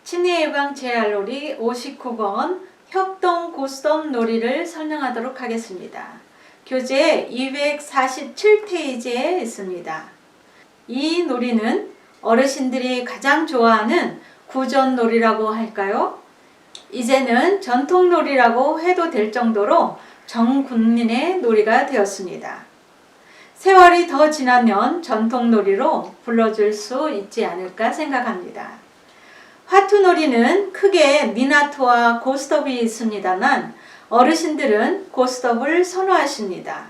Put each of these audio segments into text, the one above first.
치매 예방 재활놀이 59번 협동 고스톱 놀이를 설명하도록 하겠습니다. 교재 247페이지에 있습니다. 이 놀이는 어르신들이 가장 좋아하는 구전놀이라고 할까요? 이제는 전통놀이라고 해도 될 정도로 전 국민의 놀이가 되었습니다. 세월이 더 지나면 전통놀이로 불러줄 수 있지 않을까 생각합니다. 화투놀이는 크게 미나토와 고스톱이 있습니다만 어르신들은 고스톱을 선호하십니다.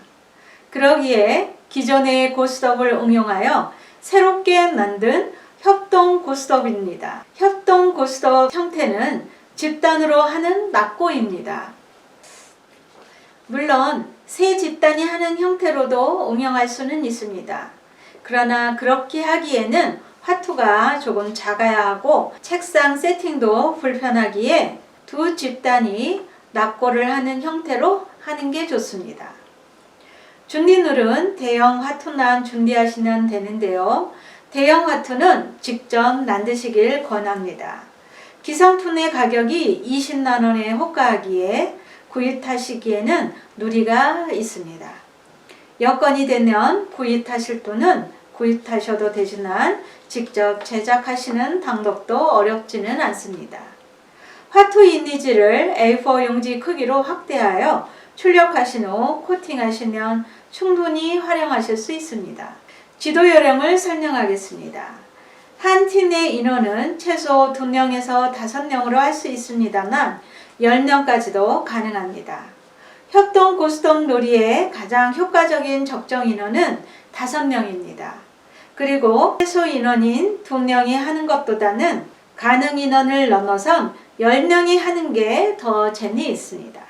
그러기에 기존의 고스톱을 응용하여 새롭게 만든 협동 고스톱입니다. 협동 고스톱 형태는 집단으로 하는 낙고입니다. 물론 세 집단이 하는 형태로도 응용할 수는 있습니다. 그러나 그렇게 하기에는 화투가 조금 작아야 하고 책상 세팅도 불편하기에 두 집단이 낙고를 하는 형태로 하는 게 좋습니다. 준비물은 대형 화투만 준비하시면 되는데요. 대형 화투는 직접 만드시길 권합니다. 기성품의 가격이 20만원에 호가하기에 구입하시기에는 누리가 있습니다. 여건이 되면 구입하실 분은 구입하셔도 되지만 직접 제작하시는 방법도 어렵지는 않습니다. 화투 이미지를 A4 용지 크기로 확대하여 출력하신 후 코팅하시면 충분히 활용하실 수 있습니다. 지도 요령을 설명하겠습니다. 한 팀 내 인원은 최소 2명에서 5명으로 할 수 있습니다만 10명까지도 가능합니다. 협동 고스톱 놀이의 가장 효과적인 적정 인원은 5명입니다. 그리고 최소 인원인 2명이 하는 것보다는 가능 인원을 넘어선 10명이 하는 게 더 재미있습니다.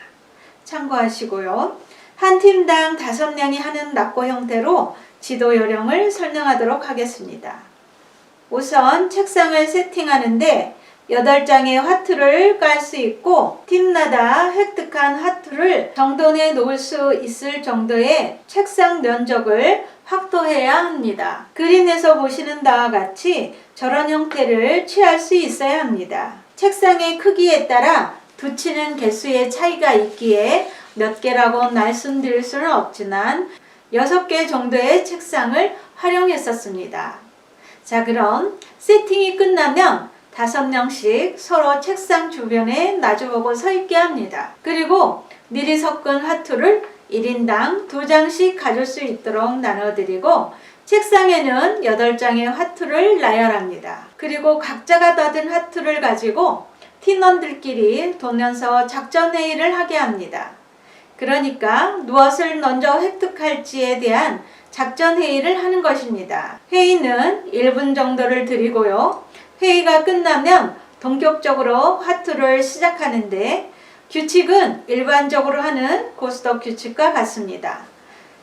참고하시고요. 한 팀당 5명이 하는 낙고 형태로 지도 요령을 설명하도록 하겠습니다. 우선 책상을 세팅하는데 8장의 화투를 깔 수 있고 팀마다 획득한 화투를 정돈해 놓을 수 있을 정도의 책상 면적을 확보해야 합니다. 그림에서 보시는 바와 같이 저런 형태를 취할 수 있어야 합니다. 책상의 크기에 따라 두치는 개수의 차이가 있기에 몇 개라고 말씀드릴 수는 없지만 6개 정도의 책상을 활용했었습니다. 자, 그럼 세팅이 끝나면 5명씩 서로 책상 주변에 마주보고 서 있게 합니다. 그리고 미리 섞은 화투를 1인당 2장씩 가질 수 있도록 나눠드리고 책상에는 8장의 화투를 나열합니다. 그리고 각자가 받은 화투를 가지고 팀원들끼리 돌면서 작전회의를 하게 합니다. 그러니까 무엇을 먼저 획득할지에 대한 작전회의를 하는 것입니다. 회의는 1분 정도를 드리고요. 회의가 끝나면 본격적으로 화투를 시작하는데 규칙은 일반적으로 하는 고스톱 규칙과 같습니다.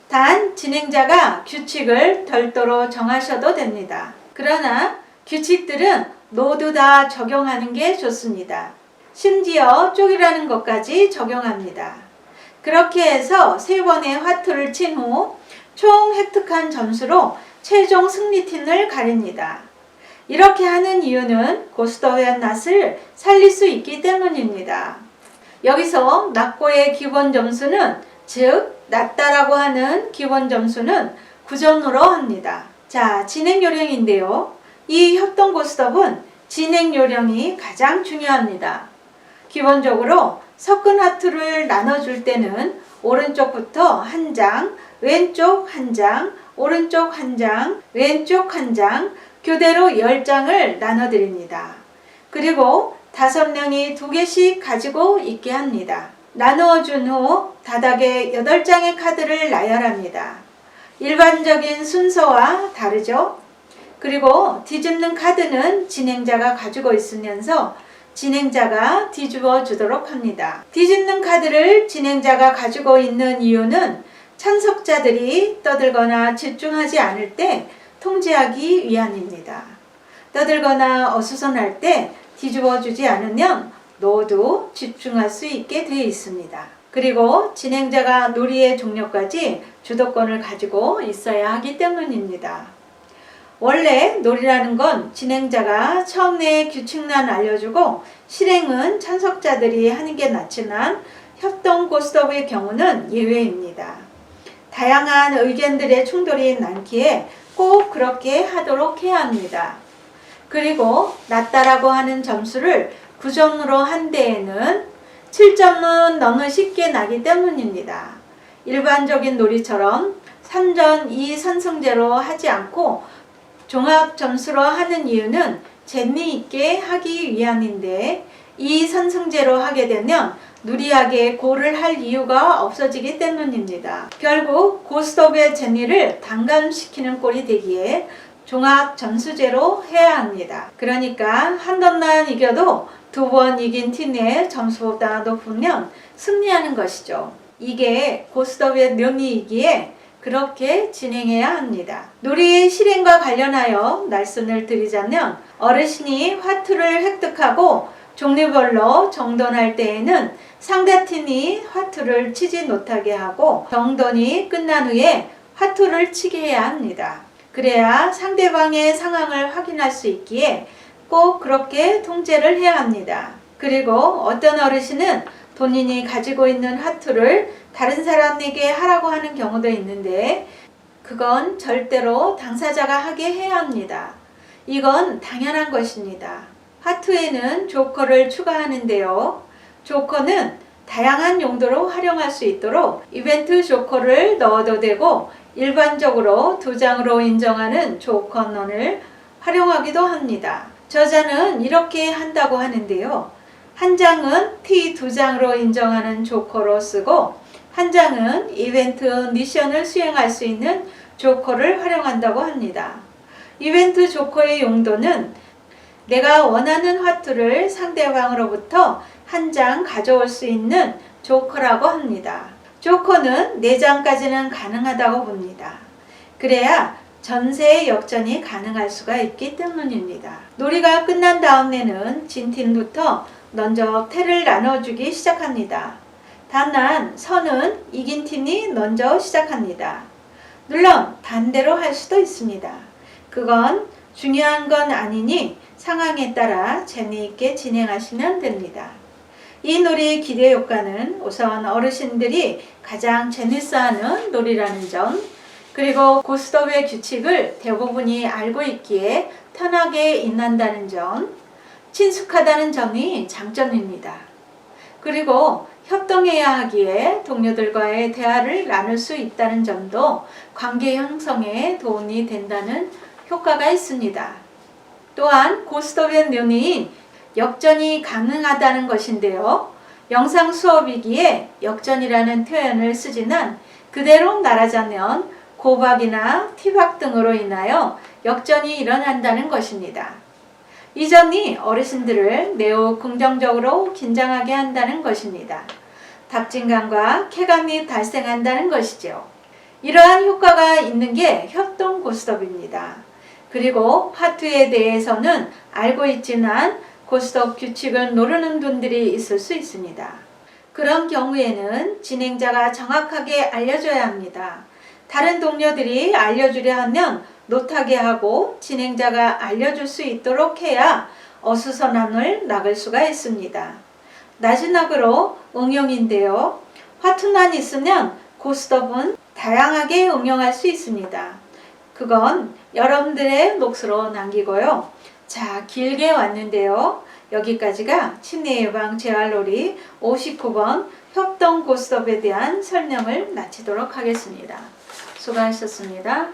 단 진행자가 규칙을 별도로 정하셔도 됩니다. 그러나 규칙들은 모두 다 적용하는 게 좋습니다. 심지어 쪽이라는 것까지 적용합니다. 그렇게 해서 3번의 화투를 친 후 총 획득한 점수로 최종 승리팀을 가립니다. 이렇게 하는 이유는 고스톱의 맛을 살릴 수 있기 때문입니다. 여기서 낙고의 기본 점수는 즉 낮다라고 하는 기본 점수는 9점으로 합니다. 자, 진행 요령인데요. 이 협동 고스톱은 진행 요령이 가장 중요합니다. 기본적으로 섞은 화투를 나눠줄 때는 오른쪽부터 한 장, 왼쪽 한 장, 오른쪽 한 장, 왼쪽 한 장, 교대로 10장을 나눠드립니다. 그리고 5명이 2개씩 가지고 있게 합니다. 나누어준 후 바닥에 8장의 카드를 나열합니다. 일반적인 순서와 다르죠? 그리고 뒤집는 카드는 진행자가 가지고 있으면서 진행자가 뒤집어 주도록 합니다. 뒤집는 카드를 진행자가 가지고 있는 이유는 참석자들이 떠들거나 집중하지 않을 때 통제하기 위함입니다. 떠들거나 어수선할 때 뒤집어 주지 않으면 모두 집중할 수 있게 되어 있습니다. 그리고 진행자가 놀이의 종료까지 주도권을 가지고 있어야 하기 때문입니다. 원래 놀이라는 건 진행자가 처음에 규칙만 알려주고 실행은 참석자들이 하는 게 낫지만 협동 고스톱의 경우는 예외입니다. 다양한 의견들의 충돌이 많기에 꼭 그렇게 하도록 해야 합니다. 그리고 낮다라고 하는 점수를 9점으로 한 데에는 7점은 너무 쉽게 나기 때문입니다. 일반적인 놀이처럼 3전 2선승제로 하지 않고 종합 점수로 하는 이유는 재미있게 하기 위함인데, 2선승제로 하게 되면 누리하게 고를 할 이유가 없어지기 때문입니다. 결국 고스톱의 재미를 단감시키는 꼴이 되기에 종합 점수제로 해야 합니다. 그러니까 한 번만 이겨도 2번 이긴 팀의 점수보다 높으면 승리하는 것이죠. 이게 고스톱의 묘미이기에 그렇게 진행해야 합니다. 놀이 실행과 관련하여 말씀을 드리자면, 어르신이 화투를 획득하고 종류별로 정돈할 때에는 상대팀이 화투를 치지 못하게 하고 정돈이 끝난 후에 화투를 치게 해야 합니다. 그래야 상대방의 상황을 확인할 수 있기에 꼭 그렇게 통제를 해야 합니다. 그리고 어떤 어르신은 본인이 가지고 있는 화투를 다른 사람에게 하라고 하는 경우도 있는데, 그건 절대로 당사자가 하게 해야 합니다. 이건 당연한 것입니다. 화투에는 조커를 추가하는데요. 조커는 다양한 용도로 활용할 수 있도록 이벤트 조커를 넣어도 되고, 일반적으로 2장으로 인정하는 조커넌을 활용하기도 합니다. 저자는 이렇게 한다고 하는데요. 한 장은 T2장으로 인정하는 조커로 쓰고, 한 장은 이벤트 미션을 수행할 수 있는 조커를 활용한다고 합니다. 이벤트 조커의 용도는 내가 원하는 화투를 상대방으로부터 한 장 가져올 수 있는 조커라고 합니다. 조커는 4장까지는 가능하다고 봅니다. 그래야 전세의 역전이 가능할 수가 있기 때문입니다. 놀이가 끝난 다음에는 진 팀부터 먼저 패를 나눠주기 시작합니다. 다만 선은 이긴 팀이 먼저 시작합니다. 물론 반대로 할 수도 있습니다. 그건 중요한 건 아니니 상황에 따라 재미있게 진행하시면 됩니다. 이 놀이의 기대 효과는 우선 어르신들이 가장 재밌어하는 놀이라는 점, 그리고 고스톱의 규칙을 대부분이 알고 있기에 편하게 임한다는 점, 친숙하다는 점이 장점입니다. 그리고 협동해야 하기에 동료들과의 대화를 나눌 수 있다는 점도 관계 형성에 도움이 된다는 효과가 있습니다. 또한 고스톱의 묘미인 역전이 가능하다는 것인데요. 영상 수업이기에 역전이라는 표현을 쓰지만 그대로 말하자면 고박이나 티박 등으로 인하여 역전이 일어난다는 것입니다. 이 점이 어르신들을 매우 긍정적으로 긴장하게 한다는 것입니다. 박진감과 쾌감이 발생한다는 것이죠. 이러한 효과가 있는 게 협동 고스톱입니다. 그리고 화투에 대해서는 알고 있지만 고스톱 규칙을 모르는 분들이 있을 수 있습니다. 그런 경우에는 진행자가 정확하게 알려줘야 합니다. 다른 동료들이 알려주려 하면 못하게 하고 진행자가 알려줄 수 있도록 해야 어수선함을 막을 수가 있습니다. 마지막으로 응용인데요. 화투만 있으면 고스톱은 다양하게 응용할 수 있습니다. 그건 여러분들의 몫으로 남기고요. 자, 길게 왔는데요. 여기까지가 치매 예방 재활놀이 59번 협동 고스톱에 대한 설명을 마치도록 하겠습니다. 수고하셨습니다.